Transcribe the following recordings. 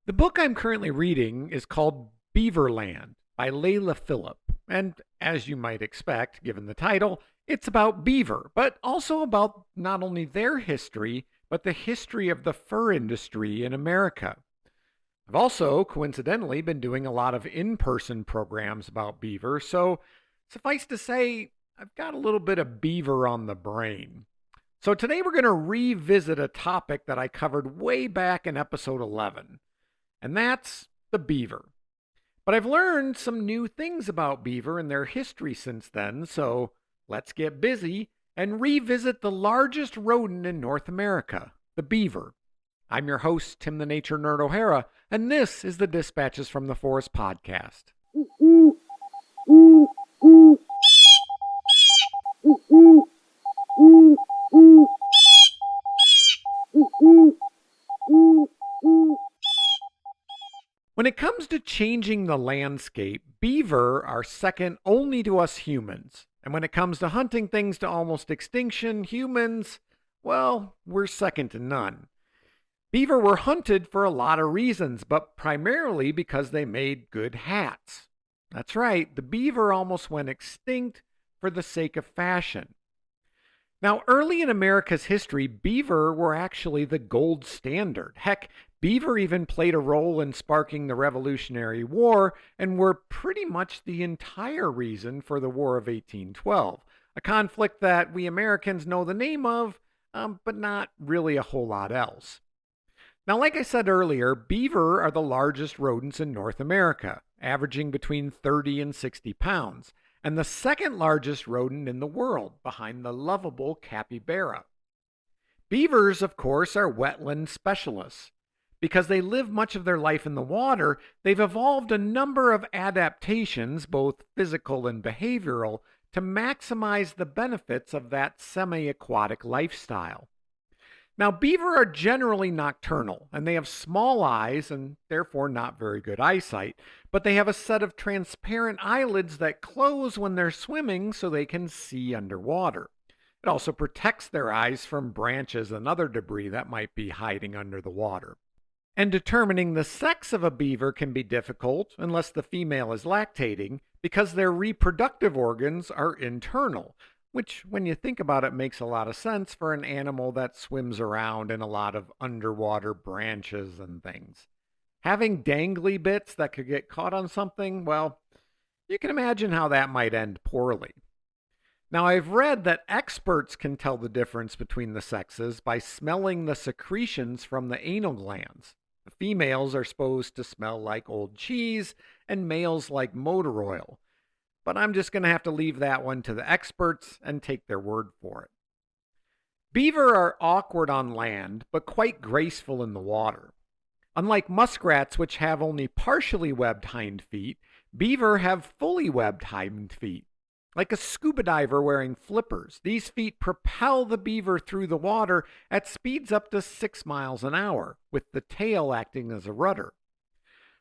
The book I'm currently reading is called Beaverland by Layla Phillip. And as you might expect, given the title, it's about beaver, but also about not only their history, but the history of the fur industry in America. I've also, coincidentally, been doing a lot of in person programs about beaver, so suffice to say, I've got a little bit of beaver on the brain. So today we're going to revisit a topic that I covered way back in episode 11, and that's the beaver. But I've learned some new things about beaver and their history since then, so let's get busy and revisit the largest rodent in North America, the beaver. I'm your host, Tim the Nature Nerd O'Hara, and this is the Dispatches from the Forest podcast. When it comes to changing the landscape, beaver are second only to us humans. And when it comes to hunting things to almost extinction, humans, well, we're second to none. Beaver were hunted for a lot of reasons, but primarily because they made good hats. That's right, the beaver almost went extinct for the sake of fashion. Now, early in America's history, beaver were actually the gold standard. Heck, beaver even played a role in sparking the Revolutionary War and were pretty much the entire reason for the War of 1812, a conflict that we Americans know the name of, but not really a whole lot else. Now, like I said earlier, beaver are the largest rodents in North America, averaging between 30 and 60 pounds, and the second largest rodent in the world, behind the lovable capybara. Beavers, of course, are wetland specialists. Because they live much of their life in the water, they've evolved a number of adaptations, both physical and behavioral, to maximize the benefits of that semi-aquatic lifestyle. Now, beaver are generally nocturnal, and they have small eyes and therefore not very good eyesight, but they have a set of transparent eyelids that close when they're swimming so they can see underwater. It also protects their eyes from branches and other debris that might be hiding under the water. And determining the sex of a beaver can be difficult unless the female is lactating because their reproductive organs are internal, which, when you think about it, makes a lot of sense for an animal that swims around in a lot of underwater branches and things. Having dangly bits that could get caught on something, well, you can imagine how that might end poorly. Now, I've read that experts can tell the difference between the sexes by smelling the secretions from the anal glands. The females are supposed to smell like old cheese, and males like motor oil. But I'm just going to have to leave that one to the experts and take their word for it. Beaver are awkward on land, but quite graceful in the water. Unlike muskrats, which have only partially webbed hind feet, beaver have fully webbed hind feet. Like a scuba diver wearing flippers, these feet propel the beaver through the water at speeds up to 6 miles an hour, with the tail acting as a rudder.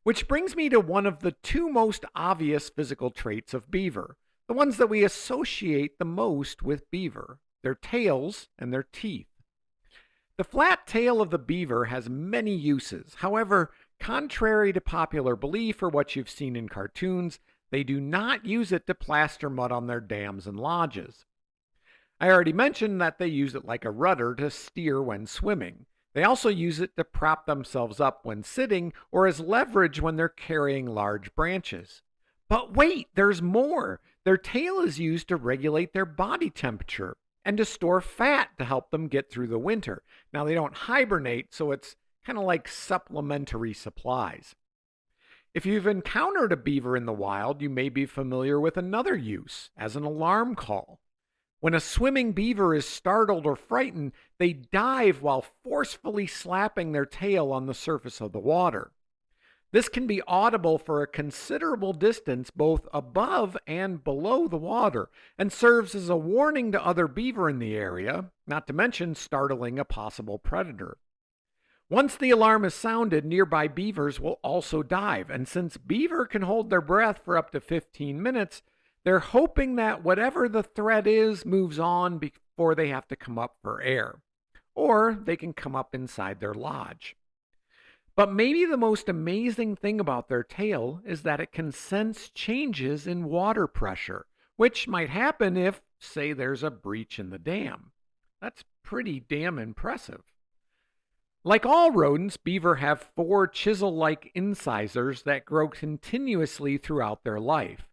Which brings me to one of the two most obvious physical traits of beaver, the ones that we associate the most with beaver, their tails and their teeth. The flat tail of the beaver has many uses. However, contrary to popular belief or what you've seen in cartoons, they do not use it to plaster mud on their dams and lodges. I already mentioned that they use it like a rudder to steer when swimming. They also use it to prop themselves up when sitting or as leverage when they're carrying large branches. But wait, there's more. Their tail is used to regulate their body temperature and to store fat to help them get through the winter. Now, they don't hibernate, so it's kind of like supplementary supplies. If you've encountered a beaver in the wild, you may be familiar with another use, as an alarm call. When a swimming beaver is startled or frightened, they dive while forcefully slapping their tail on the surface of the water. This can be audible for a considerable distance both above and below the water, and serves as a warning to other beaver in the area, not to mention startling a possible predator. Once the alarm is sounded, nearby beavers will also dive, and since beaver can hold their breath for up to 15 minutes, they're hoping that whatever the threat is moves on before they have to come up for air, or they can come up inside their lodge. But maybe the most amazing thing about their tail is that it can sense changes in water pressure, which might happen if, say, there's a breach in the dam. That's pretty damn impressive. Like all rodents, beaver have four chisel like incisors that grow continuously throughout their life.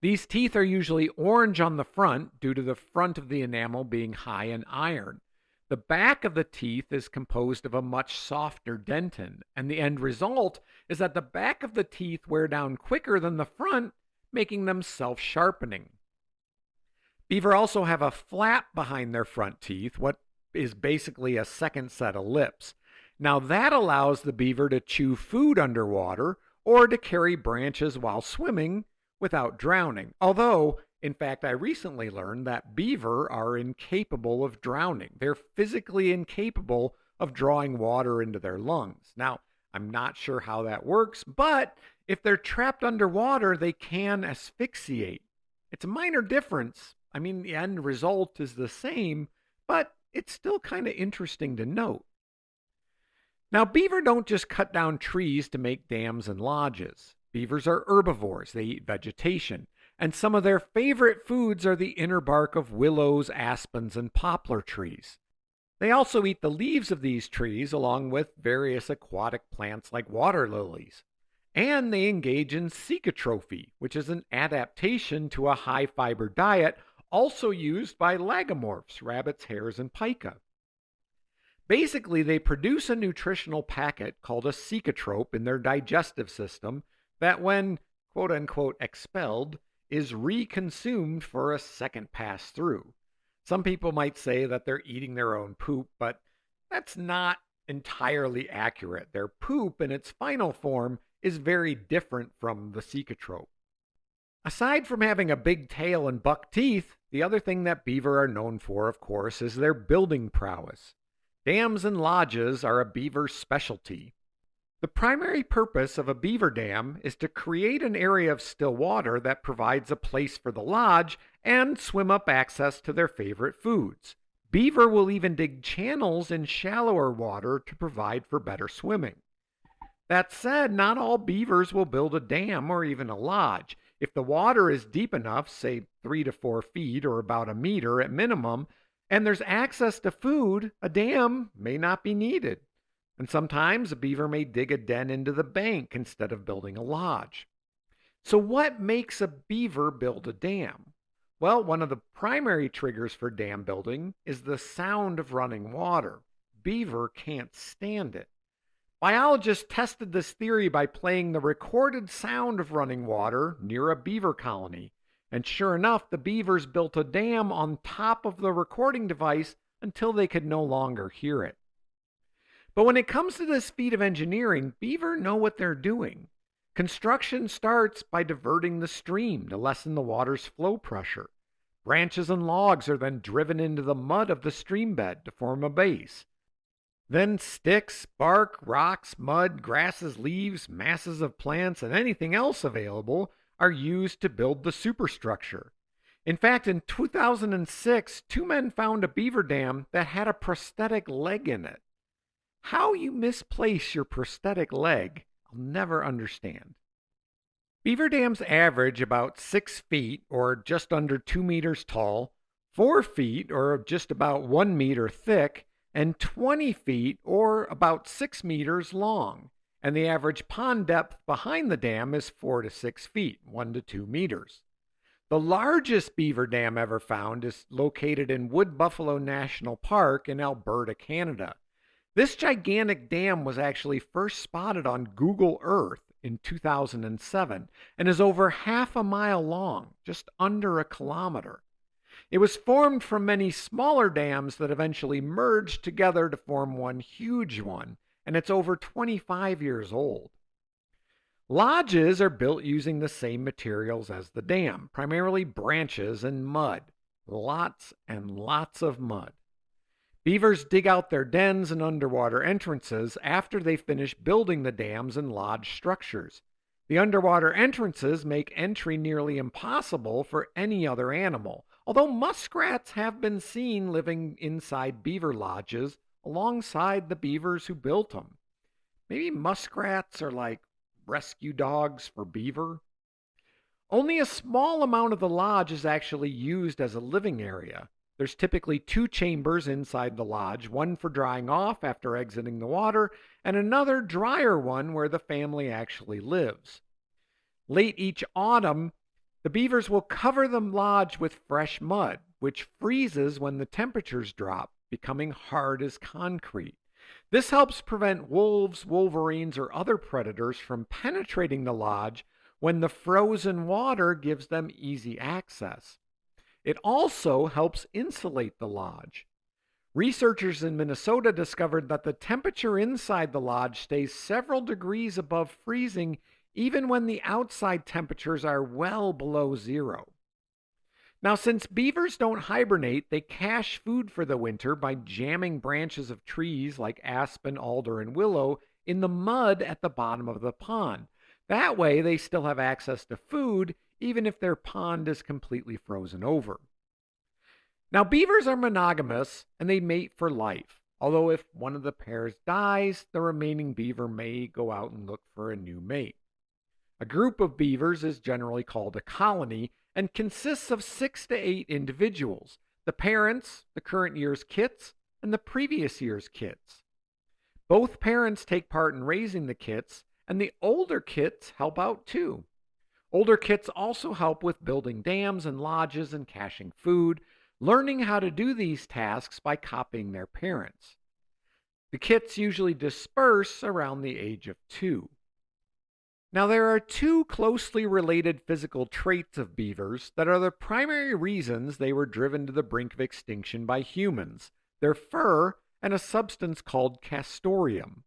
These teeth are usually orange on the front due to the front of the enamel being high in iron. The back of the teeth is composed of a much softer dentin, and the end result is that the back of the teeth wear down quicker than the front, making them self sharpening. Beaver also have a flap behind their front teeth, what is basically a second set of lips. Now, that allows the beaver to chew food underwater or to carry branches while swimming without drowning. Although, in fact, I recently learned that beaver are incapable of drowning. They're physically incapable of drawing water into their lungs. Now, I'm not sure how that works, but if they're trapped underwater, they can asphyxiate. It's a minor difference. I mean, the end result is the same, but it's still kind of interesting to note. Now, beaver don't just cut down trees to make dams and lodges. Beavers are herbivores. They eat vegetation. And some of their favorite foods are the inner bark of willows, aspens, and poplar trees. They also eat the leaves of these trees along with various aquatic plants like water lilies. And they engage in cecotrophy, which is an adaptation to a high fiber diet also used by lagomorphs, rabbits, hares, and pika. Basically, they produce a nutritional packet called a cecotrope in their digestive system that, when quote unquote expelled, is reconsumed for a second pass through. Some people might say that they're eating their own poop, but that's not entirely accurate. Their poop in its final form is very different from the cecotrope. Aside from having a big tail and buck teeth, the other thing that beaver are known for, of course, is their building prowess. Dams and lodges are a beaver's specialty. The primary purpose of a beaver dam is to create an area of still water that provides a place for the lodge and swim up access to their favorite foods. Beaver will even dig channels in shallower water to provide for better swimming. That said, not all beavers will build a dam or even a lodge. If the water is deep enough, say 3 to 4 feet or about a meter at minimum, and there's access to food, a dam may not be needed. And sometimes a beaver may dig a den into the bank instead of building a lodge. So what makes a beaver build a dam? Well, one of the primary triggers for dam building is the sound of running water. Beaver can't stand it. Biologists tested this theory by playing the recorded sound of running water near a beaver colony. And sure enough, the beavers built a dam on top of the recording device until they could no longer hear it. But when it comes to this feat of engineering, beaver know what they're doing. Construction starts by diverting the stream to lessen the water's flow pressure. Branches and logs are then driven into the mud of the stream bed to form a base. Then sticks, bark, rocks, mud, grasses, leaves, masses of plants, and anything else available are used to build the superstructure. In fact, in 2006, 2 men found a beaver dam that had a prosthetic leg in it. How you misplace your prosthetic leg, I'll never understand. Beaver dams average about 6 feet, or just under 2 meters tall, 4 feet, or just about 1 meter thick, and 20 feet, or about 6 meters long. And the average pond depth behind the dam is 4 to 6 feet, 1 to 2 meters. The largest beaver dam ever found is located in Wood Buffalo National Park in Alberta, Canada. This gigantic dam was actually first spotted on Google Earth in 2007 and is over half a mile long, just under a kilometer. It was formed from many smaller dams that eventually merged together to form one huge one, and it's over 25 years old. Lodges are built using the same materials as the dam, primarily branches and mud. Lots and lots of mud. Beavers dig out their dens and underwater entrances after they finish building the dams and lodge structures. The underwater entrances make entry nearly impossible for any other animal, although muskrats have been seen living inside beaver lodges alongside the beavers who built them. Maybe muskrats are like rescue dogs for beaver. Only a small amount of the lodge is actually used as a living area. There's typically two chambers inside the lodge, one for drying off after exiting the water, and another drier one where the family actually lives. Late each autumn, the beavers will cover the lodge with fresh mud, which freezes when the temperatures drop, becoming hard as concrete. This helps prevent wolves, wolverines, or other predators from penetrating the lodge when the frozen water gives them easy access. It also helps insulate the lodge. Researchers in Minnesota discovered that the temperature inside the lodge stays several degrees above freezing even when the outside temperatures are well below zero. Now, since beavers don't hibernate, they cache food for the winter by jamming branches of trees like aspen, alder, and willow in the mud at the bottom of the pond. That way, they still have access to food even if their pond is completely frozen over. Now, beavers are monogamous and they mate for life. Although, if one of the pairs dies, the remaining beaver may go out and look for a new mate. A group of beavers is generally called a colony and consists of 6 to 8 individuals, the parents, the current year's kits, and the previous year's kits. Both parents take part in raising the kits, and the older kits help out too. Older kits also help with building dams and lodges and caching food, learning how to do these tasks by copying their parents. The kits usually disperse around the age of 2. Now, there are two closely related physical traits of beavers that are the primary reasons they were driven to the brink of extinction by humans: their fur and a substance called castoreum.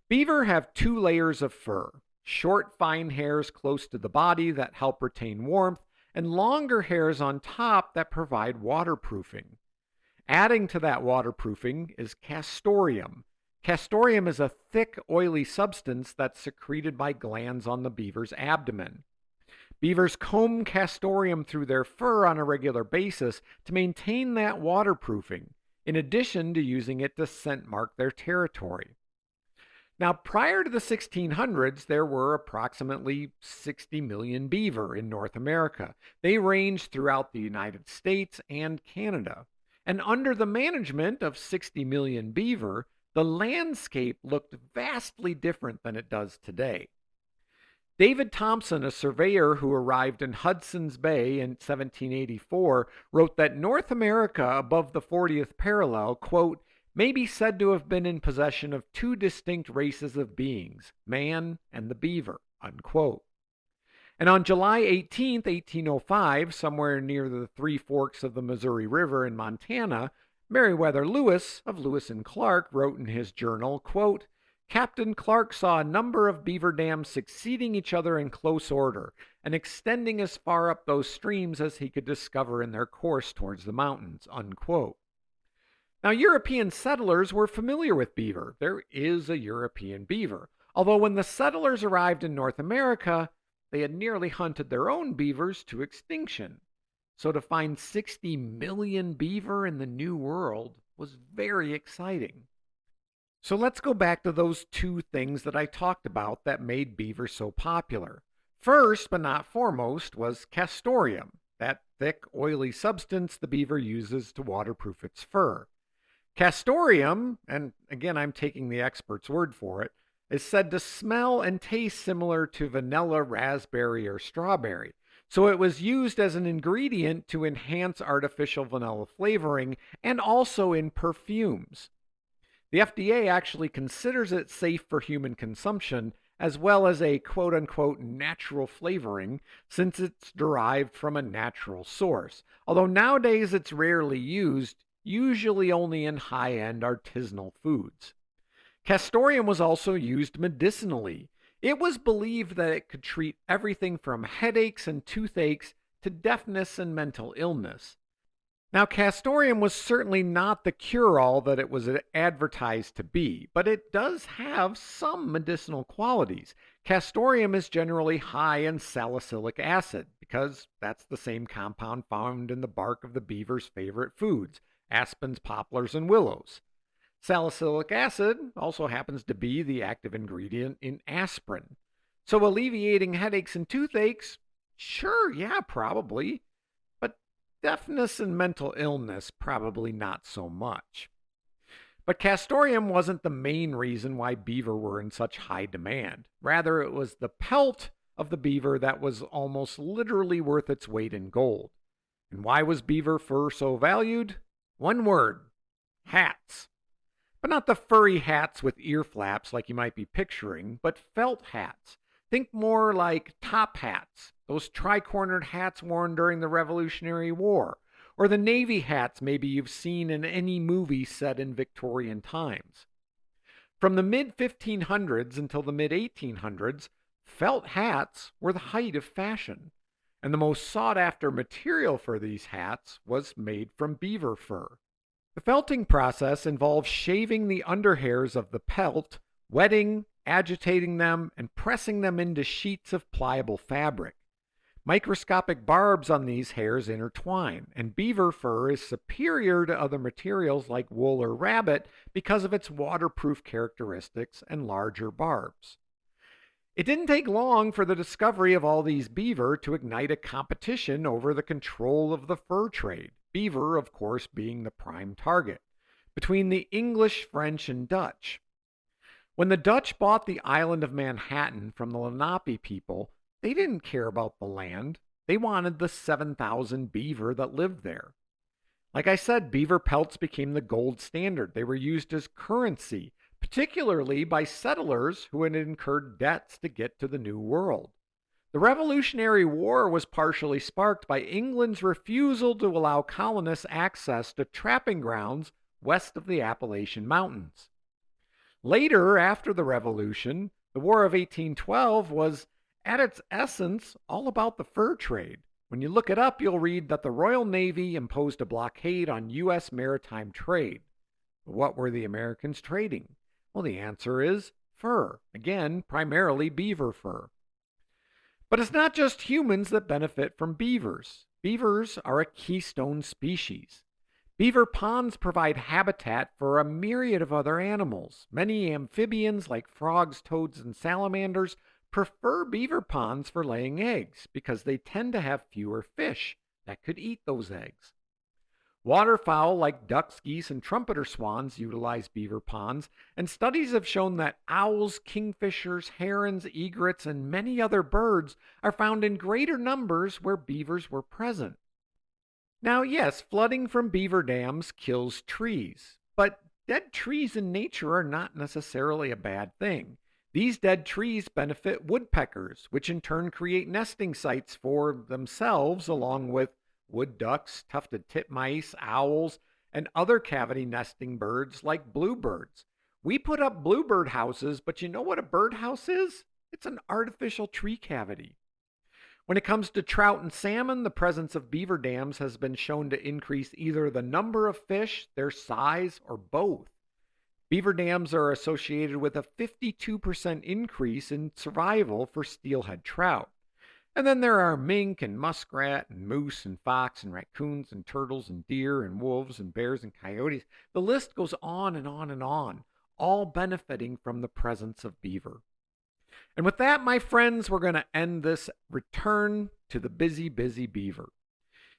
Beaver have 2 layers of fur: short, fine hairs close to the body that help retain warmth, and longer hairs on top that provide waterproofing. Adding to that waterproofing is castoreum. Castoreum is a thick, oily substance that's secreted by glands on the beaver's abdomen. Beavers comb castoreum through their fur on a regular basis to maintain that waterproofing, in addition to using it to scent mark their territory. Now, prior to the 1600s, there were approximately 60 million beaver in North America. They ranged throughout the United States and Canada. And under the management of 60 million beaver, the landscape looked vastly different than it does today. David Thompson, a surveyor who arrived in Hudson's Bay in 1784, wrote that North America above the 40th parallel, quote, may be said to have been in possession of 2 distinct races of beings, man and the beaver, unquote. And on July 18, 1805, somewhere near the Three Forks of the Missouri River in Montana, Meriwether Lewis of Lewis and Clark wrote in his journal, quote, Captain Clark saw a number of beaver dams succeeding each other in close order and extending as far up those streams as he could discover in their course towards the mountains, unquote. Now, European settlers were familiar with beaver. There is a European beaver. Although when the settlers arrived in North America, they had nearly hunted their own beavers to extinction. So to find 60 million beaver in the New World was very exciting. So let's go back to those 2 things that I talked about that made beaver so popular. First, but not foremost, was castoreum, that thick, oily substance the beaver uses to waterproof its fur. Castoreum, and again I'm taking the expert's word for it, is said to smell and taste similar to vanilla, raspberry, or strawberry. So it was used as an ingredient to enhance artificial vanilla flavoring and also in perfumes. The FDA actually considers it safe for human consumption as well as a quote-unquote natural flavoring since it's derived from a natural source. Although nowadays it's rarely used, usually only in high-end artisanal foods. Castoreum was also used medicinally. It was believed that it could treat everything from headaches and toothaches to deafness and mental illness. Now, castoreum was certainly not the cure-all that it was advertised to be, but it does have some medicinal qualities. Castoreum is generally high in salicylic acid because that's the same compound found in the bark of the beaver's favorite foods, aspens, poplars, and willows. Salicylic acid also happens to be the active ingredient in aspirin. So alleviating headaches and toothaches, sure, yeah, probably. But deafness and mental illness, probably not so much. But castoreum wasn't the main reason why beaver were in such high demand. Rather, it was the pelt of the beaver that was almost literally worth its weight in gold. And why was beaver fur so valued? One word: hats. But not the furry hats with ear flaps like you might be picturing, but felt hats. Think more like top hats, those tri-cornered hats worn during the Revolutionary War, or the navy hats maybe you've seen in any movie set in Victorian times. From the mid 1500s until the mid 1800s, felt hats were the height of fashion, and the most sought after material for these hats was made from beaver fur. The felting process involves shaving the underhairs of the pelt, wetting, agitating them, and pressing them into sheets of pliable fabric. Microscopic barbs on these hairs intertwine, and beaver fur is superior to other materials like wool or rabbit because of its waterproof characteristics and larger barbs. It didn't take long for the discovery of all these beaver to ignite a competition over the control of the fur trade, beaver, of course, being the prime target, between the English, French, and Dutch. When the Dutch bought the island of Manhattan from the Lenape people, they didn't care about the land. They wanted the 7,000 beaver that lived there. Like I said, beaver pelts became the gold standard. They were used as currency, particularly by settlers who had incurred debts to get to the New World. The Revolutionary War was partially sparked by England's refusal to allow colonists access to trapping grounds west of the Appalachian Mountains. Later, after the Revolution, the War of 1812 was, at its essence, all about the fur trade. When you look it up, you'll read that the Royal Navy imposed a blockade on U.S. maritime trade. But what were the Americans trading? Well, the answer is fur. Again, primarily beaver fur. But it's not just humans that benefit from beavers. Beavers are a keystone species. Beaver ponds provide habitat for a myriad of other animals. Many amphibians, like frogs, toads, and salamanders, prefer beaver ponds for laying eggs because they tend to have fewer fish that could eat those eggs. Waterfowl like ducks, geese, and trumpeter swans utilize beaver ponds, and studies have shown that owls, kingfishers, herons, egrets, and many other birds are found in greater numbers where beavers were present. Now, yes, flooding from beaver dams kills trees, but dead trees in nature are not necessarily a bad thing. These dead trees benefit woodpeckers, which in turn create nesting sites for themselves, along with wood ducks, tufted titmice, owls, and other cavity nesting birds like bluebirds. We put up bluebird houses, but you know what a birdhouse is? It's an artificial tree cavity. When it comes to trout and salmon, the presence of beaver dams has been shown to increase either the number of fish, their size, or both. Beaver dams are associated with a 52% increase in survival for steelhead trout. And then there are mink and muskrat and moose and fox and raccoons and turtles and deer and wolves and bears and coyotes. The list goes on and on and on, all benefiting from the presence of beaver. And with that, my friends, we're going to end this return to the busy beaver.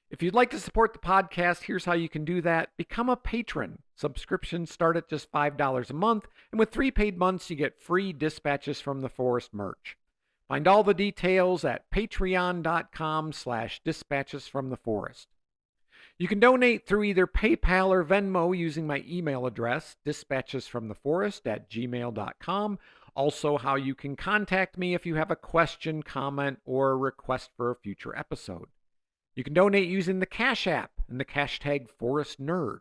If you'd like to support the podcast, here's how you can do that. Become a patron. Subscriptions start at just $5 a month, and with 3 paid months, you get free Dispatches from the Forest merch. Find all the details at patreon.com/dispatchesfromtheforest. You can donate through either PayPal or Venmo using my email address, dispatchesfromtheforest@gmail.com. Also, how you can contact me if you have a question, comment, or a request for a future episode. You can donate using the Cash App and the hashtag ForestNerd.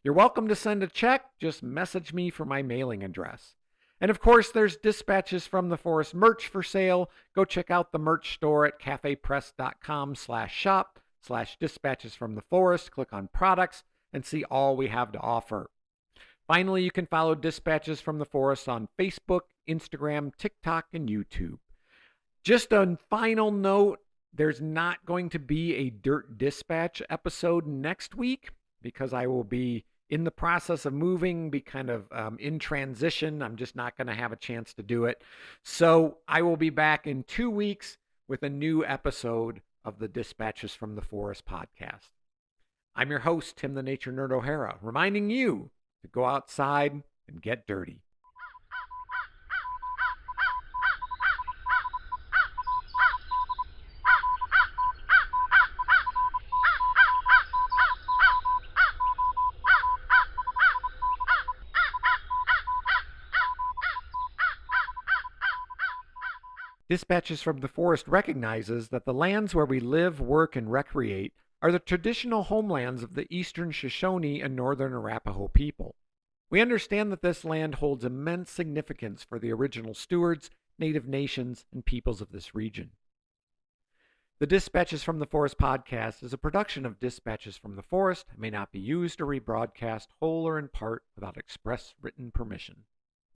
You're welcome to send a check. Just message me for my mailing address. And of course, there's Dispatches from the Forest merch for sale. Go check out the merch store at cafepress.com/shop/Dispatches from the Forest. Click on products and see all we have to offer. Finally, you can follow Dispatches from the Forest on Facebook, Instagram, TikTok, and YouTube. Just a final note, there's not going to be a Dirt Dispatch episode next week because I will be in the process of moving, be kind of in transition. I'm just not going to have a chance to do it. So I will be back in 2 weeks with a new episode of the Dispatches from the Forest podcast. I'm your host, Tim the Nature Nerd O'Hara, reminding you to go outside and get dirty. Dispatches from the Forest recognizes that the lands where we live, work, and recreate are the traditional homelands of the Eastern Shoshone and Northern Arapaho people. We understand that this land holds immense significance for the original stewards, Native nations, and peoples of this region. The Dispatches from the Forest podcast is a production of Dispatches from the Forest and may not be used or rebroadcast whole or in part without express written permission.